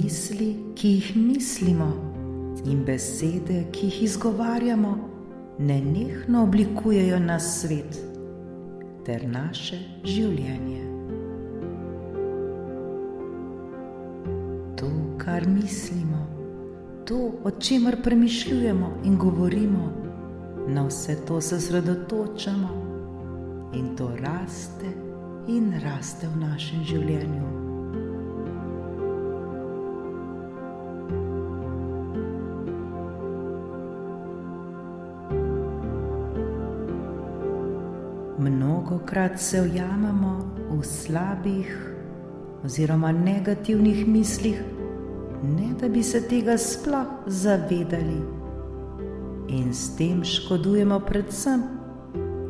Misli, ki jih mislimo, in besede, ki jih izgovarjamo, nenehno oblikujejo naš svet ter naše življenje. To, kar mislimo, to, o čemer premišljujemo in govorimo, na vse to se osredotočamo in to raste in raste v našem življenju. Mnogokrat se ujamemo v slabih oziroma negativnih mislih, ne da bi se tega sploh zavedali, in s tem škodujemo predvsem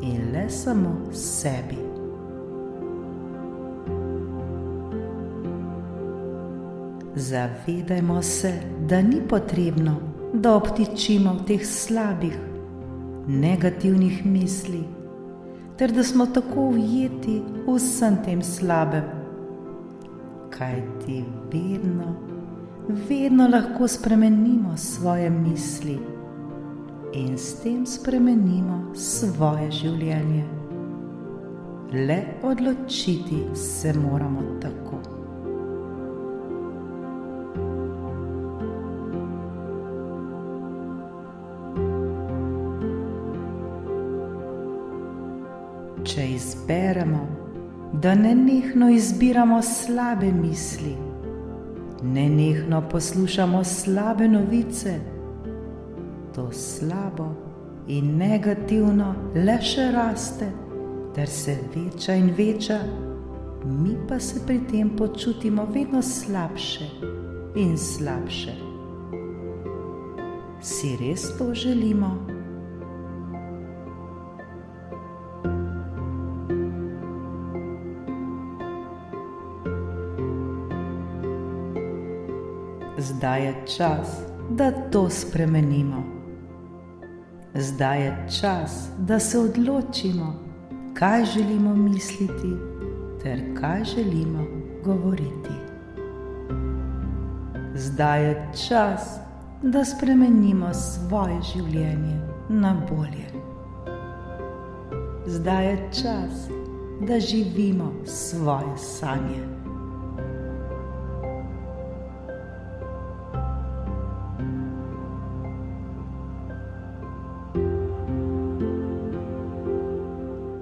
in le samo sebi. Zavedajmo se, da ni potrebno, da obtičimo v teh slabih, negativnih mislih, ter da smo tako ujeti v vsem tem slabem, kajti vedno lahko spremenimo svoje misli in s tem spremenimo svoje življenje. Le odločiti se moramo tako. Če izberemo, da nenehno izbiramo slabe misli, nenehno poslušamo slabe novice, to slabo in negativno le še raste ter se veča in veča, mi pa se pri tem počutimo vedno slabše in slabše. Si res to želimo? Zdaj je čas, da to spremenimo. Zdaj je čas, da se odločimo, kaj želimo misliti ter kaj želimo govoriti. Zdaj je čas, da spremenimo svoje življenje na bolje. Zdaj je čas, da živimo svoje sanje.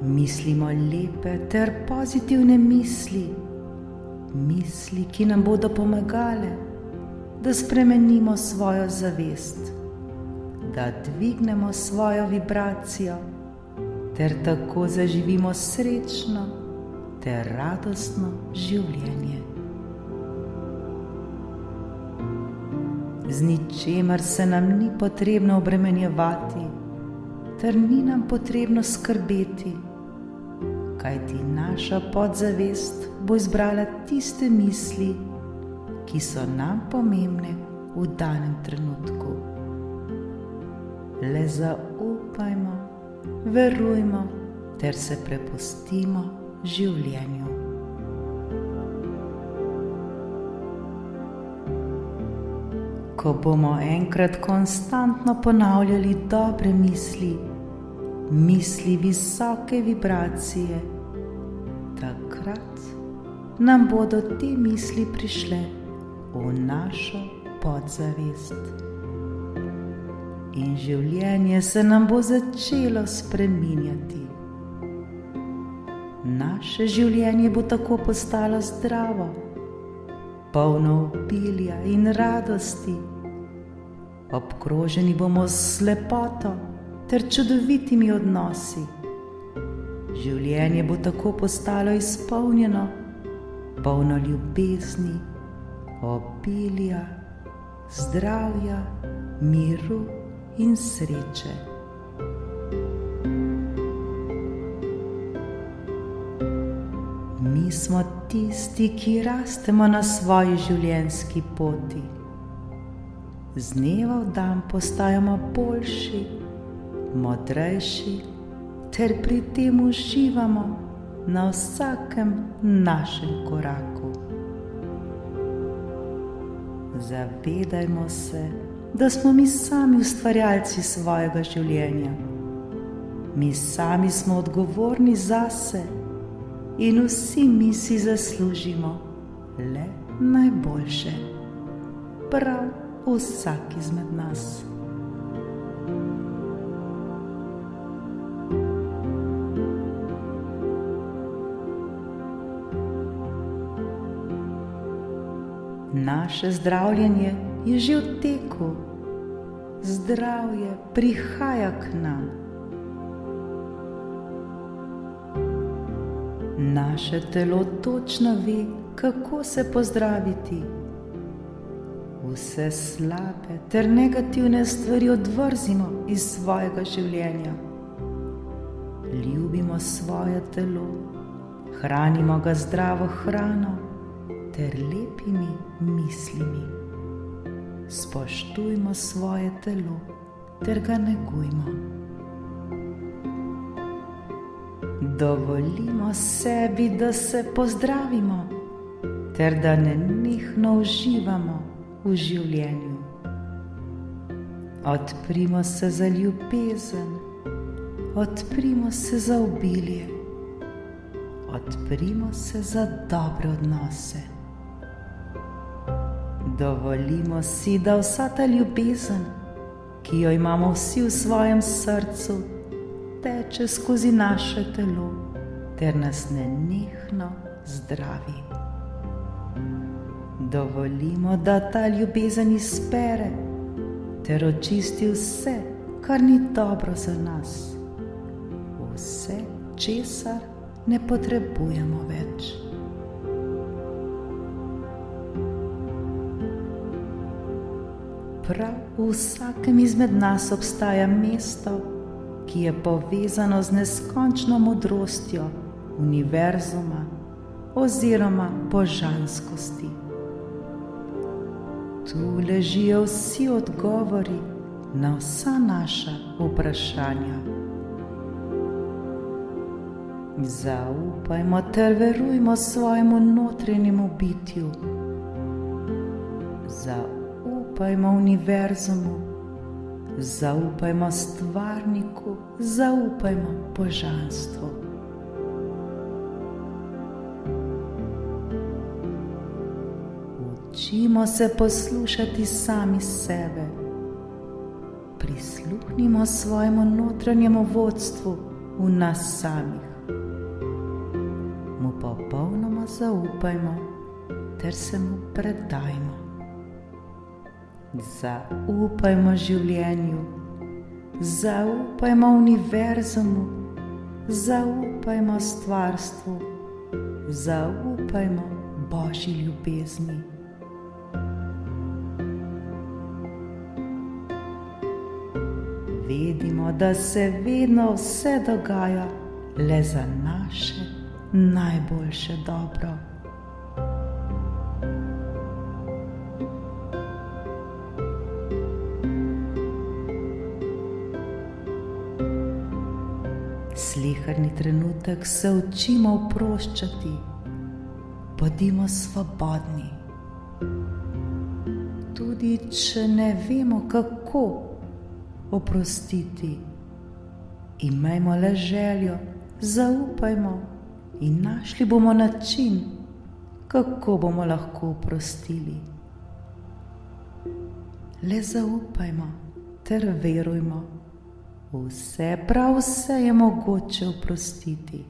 Mislimo lepe ter pozitivne misli, misli, ki nam bodo pomagale, da spremenimo svojo zavest, da dvignemo svojo vibracijo ter tako zaživimo srečno ter radostno življenje. Z ničemer se nam ni potrebno obremenjevati ter ni nam potrebno skrbeti, kajti naša podzavest bo izbrala tiste misli, ki so nam pomembne v danem trenutku. Le zaupajmo, verujmo ter se prepustimo življenju. Ko bomo enkrat konstantno ponavljali dobre misli, misli visoke vibracije, takrat nam bodo te misli prišle v našo podzavest. In življenje se nam bo začelo spreminjati. Naše življenje bo tako postalo zdravo, polno obilja in radosti. Obkroženi bomo s lepoto ter čudovitimi odnosi. Življenje bo tako postalo izpolnjeno, polno ljubezni, obilja, zdravja, miru in sreče. Mi smo tisti, ki rastemo na svoji življenjski poti. Z dneva v dan postajamo boljši, modrejši ter pri tem uživamo na vsakem našem koraku. Zavedajmo se, da smo mi sami ustvarjalci svojega življenja. Mi sami smo odgovorni zase in vsi mi si zaslužimo le najboljše. Prav vsak izmed nas. Naše zdravljenje je že v teku. Zdravje prihaja k nam. Naše telo točno ve, kako se pozdraviti. Vse slabe ter negativne stvari odvrzimo iz svojega življenja. Ljubimo svoje telo, hranimo ga zdravo hrano ter lepimi mislimi. Spoštujmo svoje telo ter ga negujmo. Dovolimo sebi, da se pozdravimo ter da nenehno uživamo v življenju. Odprimo se za ljubezen, odprimo se za obilje, odprimo se za dobre odnose. Dovolimo si, da vsa ta ljubezen, ki jo imamo vsi v svojem srcu, teče skozi naše telo ter nas nenehno zdravi. Dovolimo, da ta ljubezen izpere ter očisti vse, kar ni dobro za nas, vse, česar ne potrebujemo več. Prav v vsakem izmed nas obstaja mesto, ki je povezano z neskončno modrostjo univerzuma oziroma božanskosti. Tu ležijo vsi odgovori na vsa naša vprašanja. Zaupajmo ter verujmo svojemu notranjemu bitju. Zaupajmo univerzumu, zaupajmo stvarniku, zaupajmo božanstvu. Učimo se poslušati sami sebe. Prisluhnimo svojemu notranjemu vodstvu v nas samih. Mu popolnoma zaupajmo ter se mu predajmo. Zaupajmo življenju, zaupajmo univerzumu, zaupajmo stvarstvu, zaupajmo Božji ljubezni. Vedimo, da se vedno vse dogaja le za naše najboljše dobro. Sleherni trenutek se učimo oproščati, bodimo svobodni. Tudi če ne vemo, kako oprostiti, imejmo le željo, zaupajmo in našli bomo način, kako bomo lahko oprostili. Le zaupajmo ter verujmo. Vse, prav vse je mogoče oprostiti.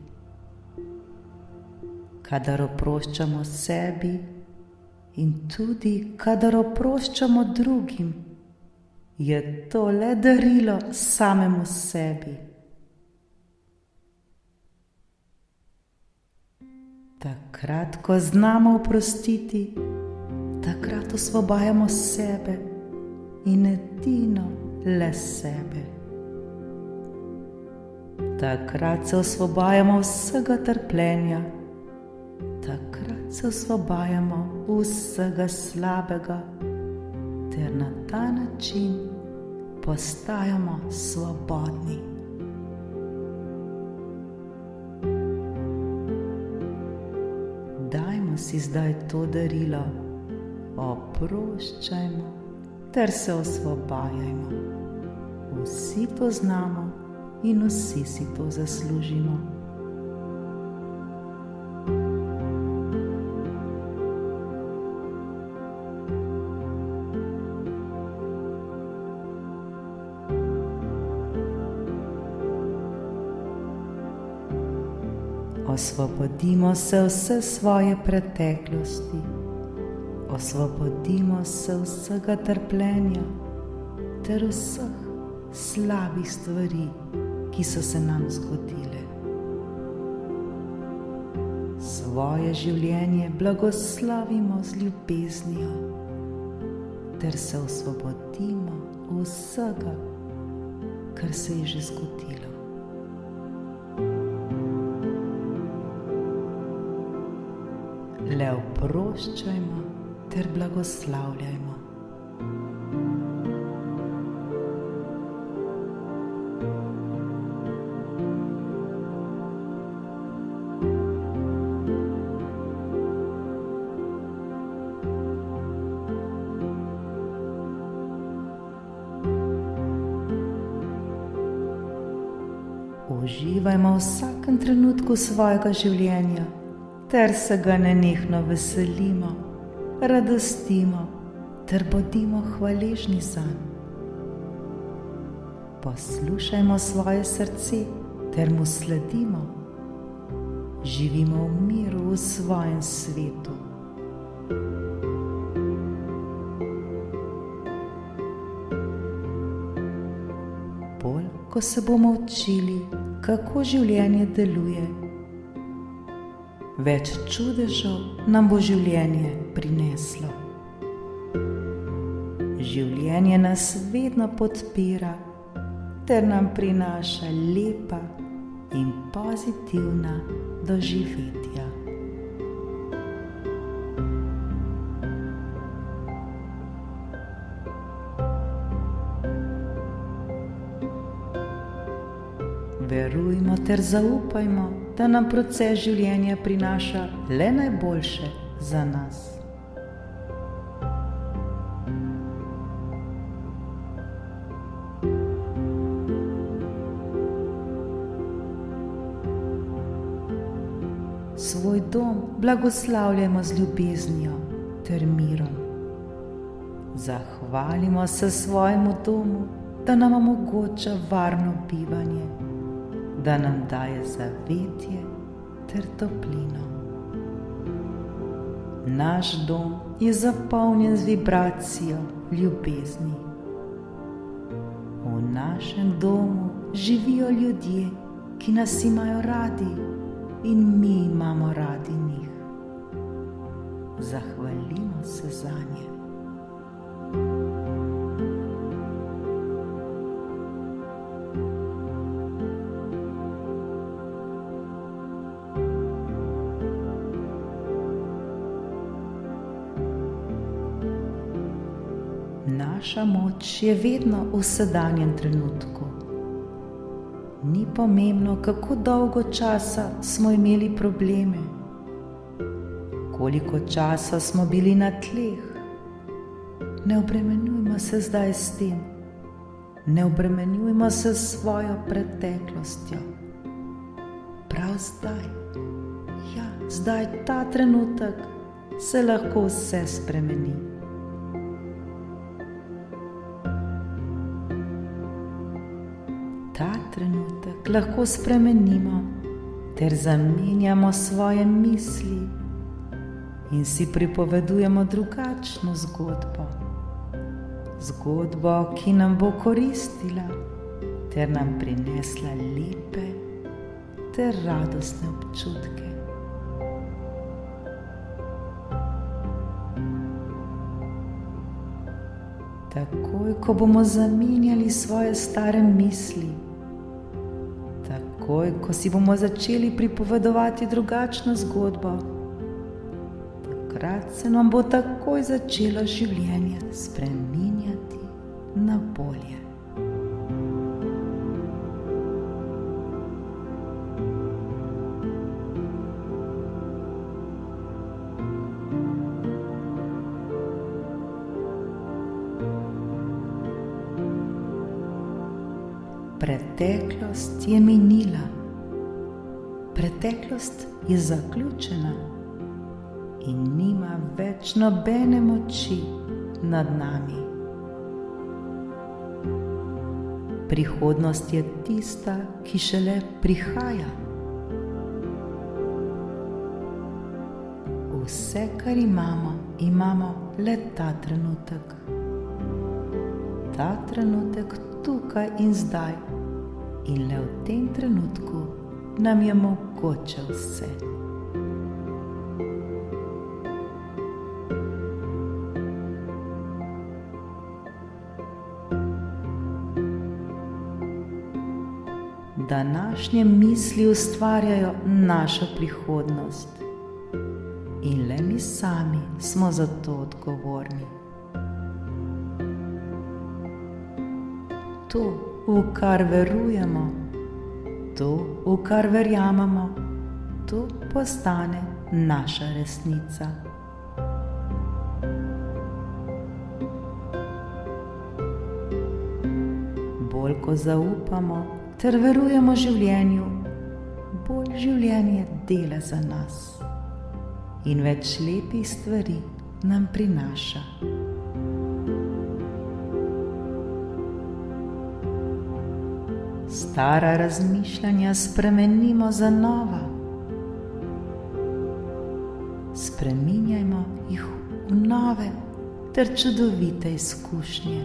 Kadar oproščamo sebi in tudi kadar oproščamo drugim, je to le darilo samemu sebi. Takrat, ko znamo oprostiti, takrat osvobajamo sebe in edino le sebe. Takrat se osvobajamo vsega trpljenja, takrat se osvobajamo vsega slabega, ter na ta način postajamo svobodni. Dajmo si zdaj to darilo, oproščajmo ter se osvobajajmo. Vsi to znamo in vsi si to zaslužimo. Osvobodimo se vse svoje preteklosti, osvobodimo se vsega trpljenja ter vseh slabih stvari, ki so se nam zgodile. Svoje življenje blagoslavimo z ljubeznijo ter se osvobodimo vsega, kar se je že zgodilo. Le oproščajmo ter blagoslavljajmo. Uživajmo v vsakem trenutku svojega življenja ter se ga nenehno veselimo, radostimo ter bodimo hvaležni zanj. Poslušajmo svoje srce ter mu sledimo. Živimo v miru v svojem svetu. Bolj, ko se bomo učili, kako življenje deluje, več čudežev nam bo življenje prineslo. Življenje nas vedno podpira ter nam prinaša lepa in pozitivna doživetja. Verujmo ter zaupajmo, da nam proces življenja prinaša le najboljše za nas. Svoj dom blagoslavljajmo z ljubeznijo ter mirom. Zahvalimo se svojemu domu, da nam omogoča varno bivanje, da nam daje zavetje ter toplino. Naš dom je zapolnjen z vibracijo ljubezni. V našem domu živijo ljudje, ki nas imajo radi in mi imamo radi njih. Zahvalimo se zanje. Naša moč je vedno v sedanjem trenutku. Ni pomembno, kako dolgo časa smo imeli probleme, koliko časa smo bili na tleh. Ne obremenjujmo se zdaj s tem, ne obremenjujmo se s svojo preteklostjo. Prav zdaj, zdaj ta trenutek se lahko vse spremeni. Ta trenutek lahko spremenimo ter zamenjamo svoje misli in si pripovedujemo drugačno zgodbo. Zgodbo, ki nam bo koristila ter nam prinesla lepe ter radostne občutke. Takoj, ko bomo zamenjali svoje stare misli, takoj, ko si bomo začeli pripovedovati drugačno zgodbo, takrat se nam bo takoj začelo življenje spreminjati na bolje. Preteklost je minila, preteklost je zaključena in nima več nobene moči nad nami. Prihodnost je tista, ki šele prihaja. Vse, kar imamo, imamo le ta trenutek. Ta trenutek tukaj in zdaj, in le v tem trenutku nam je mogoče vse. Današnje misli ustvarjajo našo prihodnost in le mi sami smo za to odgovorni. To, v kar verujemo, to, v kar verjamemo, to postane naša resnica. Bolj ko zaupamo ter verujemo življenju, bolj življenje dela za nas in več lepih stvari nam prinaša. Stara razmišljanja spremenimo za nova. Spreminjajmo jih v nove ter čudovite izkušnje.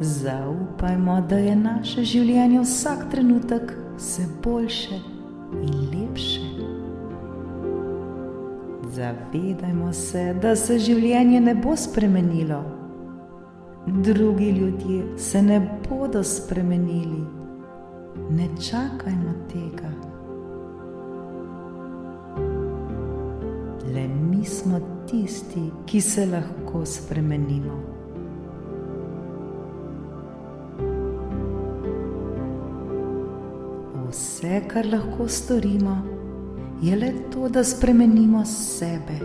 Zaupajmo, da je naše življenje vsak trenutek vse boljše in lepše. Zavedajmo se, da se življenje ne bo spremenilo. Drugi ljudje se ne bodo spremenili. Ne čakajmo tega. Le mi smo tisti, ki se lahko spremenimo. Vse, kar lahko storimo, je le to, da spremenimo sebe.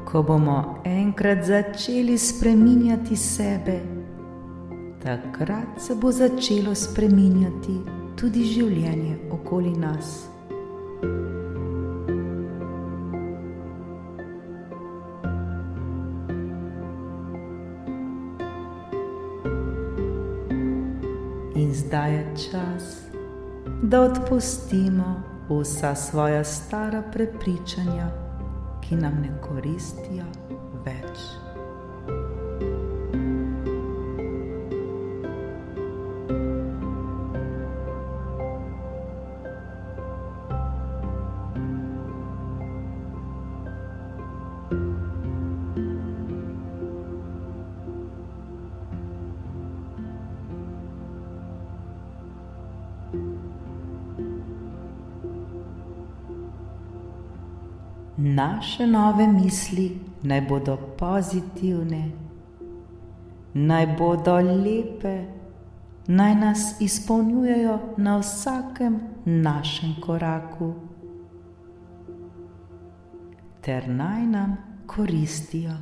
Ko bomo enkrat začeli spreminjati sebe, takrat se bo začelo spreminjati tudi življenje okoli nas. In zdaj je čas, da odpustimo vsa svoja stara prepričanja, ki nam ne koristijo več. Naše nove misli naj bodo pozitivne, naj bodo lepe, naj nas izpolnjujejo na vsakem našem koraku, ter naj nam koristijo.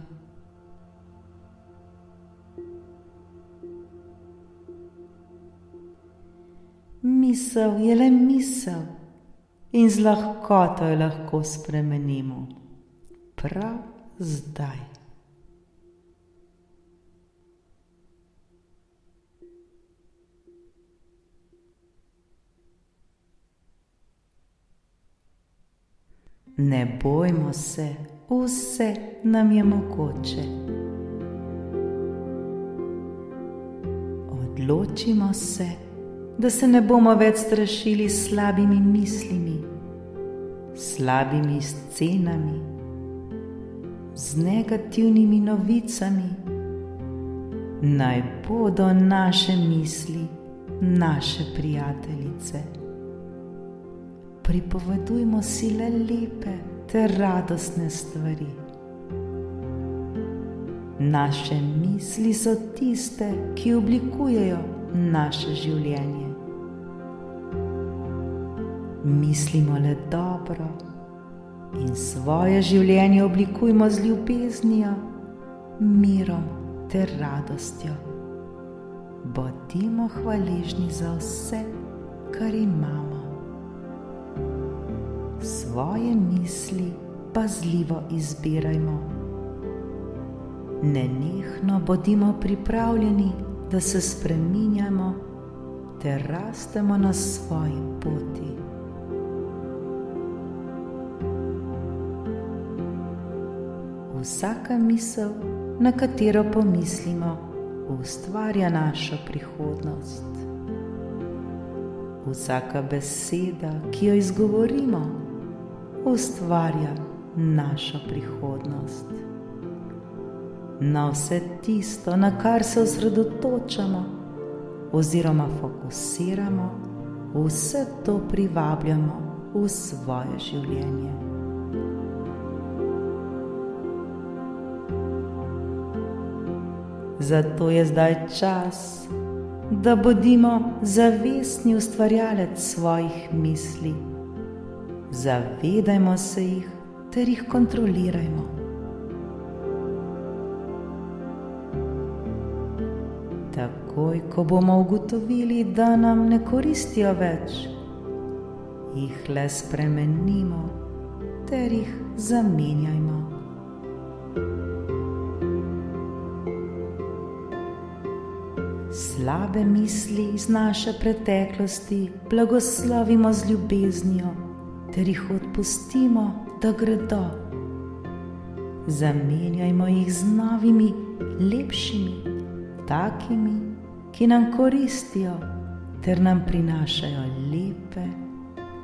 Misel je le misel. In z lahkoto jo lahko spremenimo, prav zdaj. Ne bojmo se, vse nam je mogoče. Odločimo se, da se ne bomo več strašili s slabimi mislimi, slabimi scenami, z negativnimi novicami. Naj bodo naše misli naše prijateljice. Pripovedujmo si le lepe ter radostne stvari. Naše misli so tiste, ki oblikujejo naše življenje. Mislimo le dobro in svoje življenje oblikujmo z ljubeznijo, mirom ter radostjo. Bodimo hvaležni za vse, kar imamo. Svoje misli pazljivo izbirajmo. Nenehno bodimo pripravljeni, da se spreminjamo ter rastemo na svoji poti. Vsaka misel, na katero pomislimo, ustvarja našo prihodnost. Vsaka beseda, ki jo izgovorimo, ustvarja našo prihodnost. Na vse tisto, na kar se osredotočamo oziroma fokusiramo, vse to privabljamo v svoje življenje. Zato je zdaj čas, da bodimo zavestni ustvarjalec svojih misli. Zavedajmo se jih ter jih kontrolirajmo. Takoj, ko bomo ugotovili, da nam ne koristijo več, jih le spremenimo ter jih zamenjajmo. Slabe misli iz naše preteklosti blagoslovimo z ljubeznijo ter jih odpustimo, da gredo. Zamenjajmo jih z novimi, lepšimi, takimi, ki nam koristijo ter nam prinašajo lepe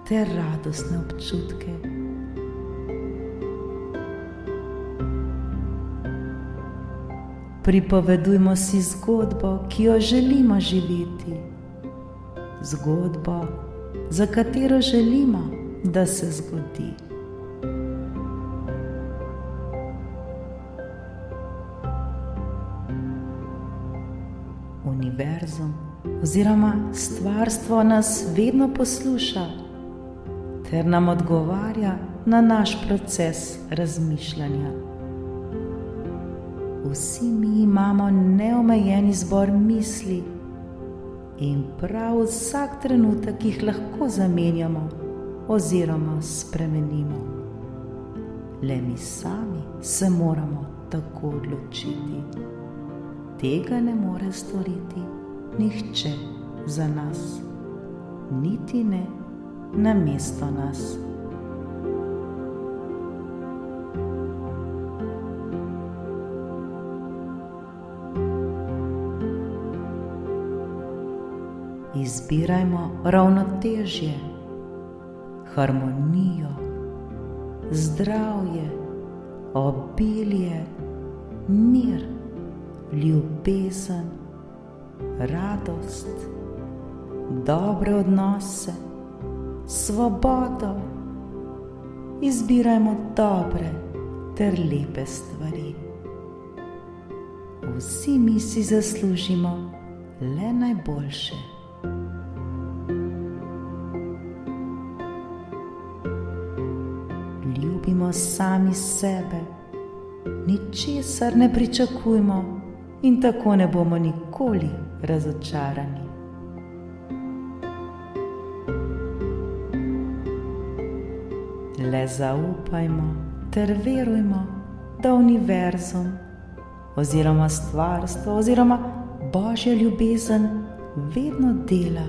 ter radostne občutke. Pripovedujmo si zgodbo, ki jo želimo živeti. Zgodbo, za katero želimo, da se zgodi. Univerzum oziroma stvarstvo nas vedno posluša ter nam odgovarja na naš proces razmišljanja. Vsi mi imamo neomejen izbor misli in prav vsak trenutek jih lahko zamenjamo oziroma spremenimo. Le mi sami se moramo tako odločiti. Tega ne more storiti nihče za nas, niti ne namesto nas. Izbirajmo ravnotežje, harmonijo, zdravje, obilje, mir, ljubezen, radost, dobre odnose, svobodo. Izbirajmo dobre ter lepe stvari. Vsi mi si zaslužimo le najboljše. Ljubimo sami sebe, ničesar ne pričakujmo in tako ne bomo nikoli razočarani. Le zaupajmo ter verujmo, da univerzum oziroma stvarstvo oziroma Božja ljubezen vedno dela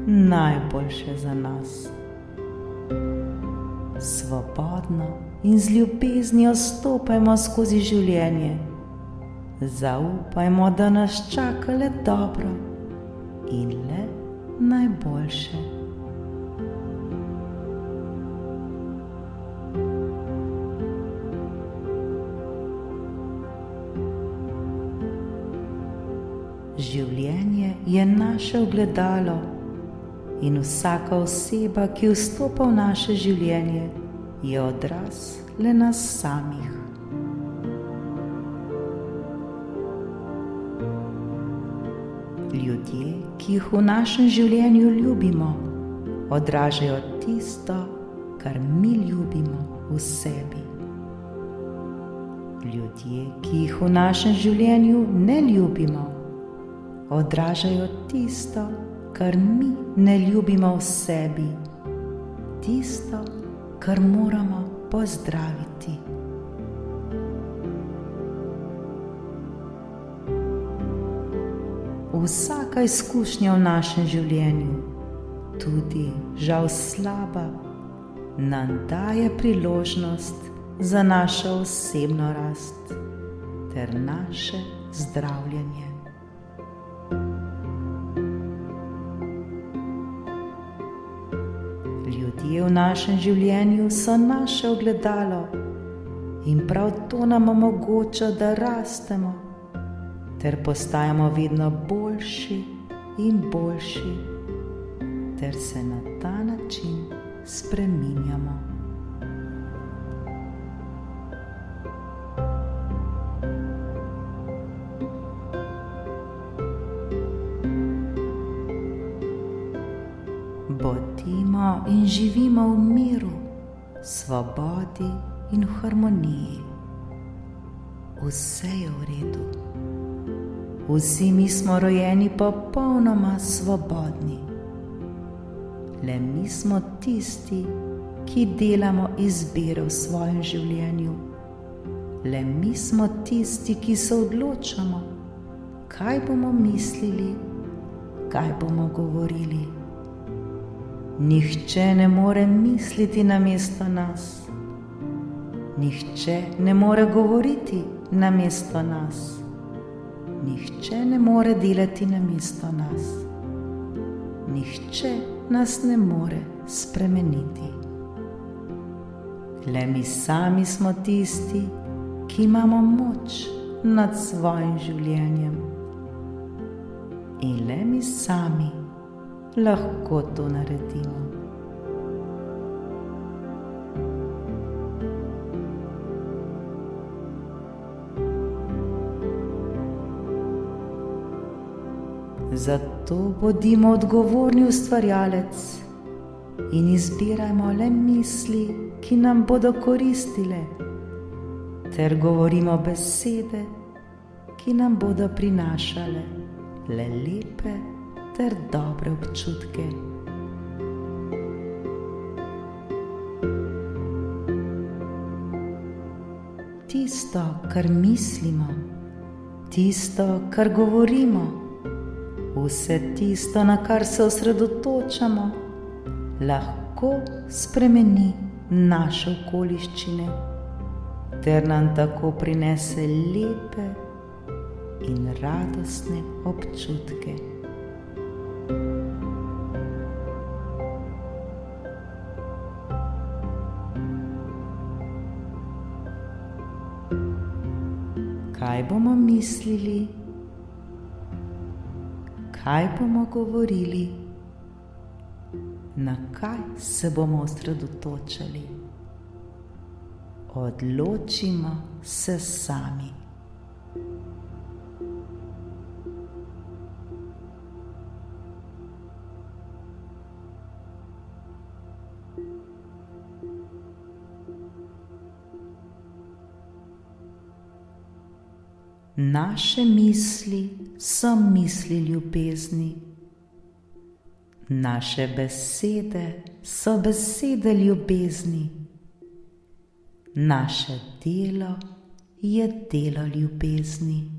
najboljše za nas. Svobodno in z ljubeznijo stopajmo skozi življenje. Zaupajmo, da nas čaka le dobro in le najboljše. Življenje je naše ogledalo in vsaka oseba, ki vstopa v naše življenje, je odraz le nas samih. Ljudje, ki jih v našem življenju ljubimo, odražajo tisto, kar mi ljubimo v sebi. Ljudje, ki jih v našem življenju ne ljubimo, odražajo tisto, kar mi ne ljubimo v sebi, tisto, kar moramo pozdraviti. Vsaka izkušnja v našem življenju, tudi žal slaba, nam daje priložnost za našo osebno rast ter naše zdravljenje. Ljudje v našem življenju so naše ogledalo in prav to nam omogoča, da rastemo ter postajamo vedno boljši in boljši ter se na ta način spreminjamo. Bodimo in živimo v miru, svobodi in v harmoniji. Vse je v redu. Vsi mi smo rojeni popolnoma svobodni. Le mi smo tisti, ki delamo izbire v svojem življenju. Le mi smo tisti, ki se odločamo, kaj bomo mislili, kaj bomo govorili. Nihče ne more misliti namesto nas. Nihče ne more govoriti namesto nas. Nihče ne more delati namesto nas. Nihče nas ne more spremeniti. Le mi sami smo tisti, ki imamo moč nad svojim življenjem. In le mi sami lahko to naredimo. Zato bodimo odgovorni ustvarjalec in izbirajmo le misli, ki nam bodo koristile, ter govorimo besede, ki nam bodo prinašale le lepe ter dobre občutke. Tisto, kar mislimo, tisto, kar govorimo, vse tisto, na kar se osredotočamo, lahko spremeni naše okoliščine ter nam tako prinese lepe in radostne občutke. Kaj bomo mislili? Kaj bomo govorili? Na kaj se bomo osredotočali? Odločimo se sami. Naše misli so misli ljubezni. Naše besede so besede ljubezni. Naše delo je delo ljubezni.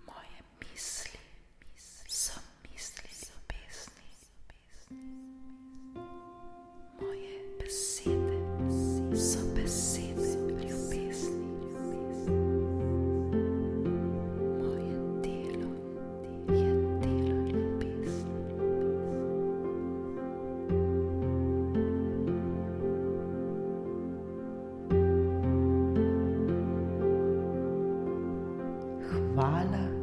Moje misli so misli ljubezni. Moje besede so besede ljubezni. Moje delo je delo ljubezni. Hvala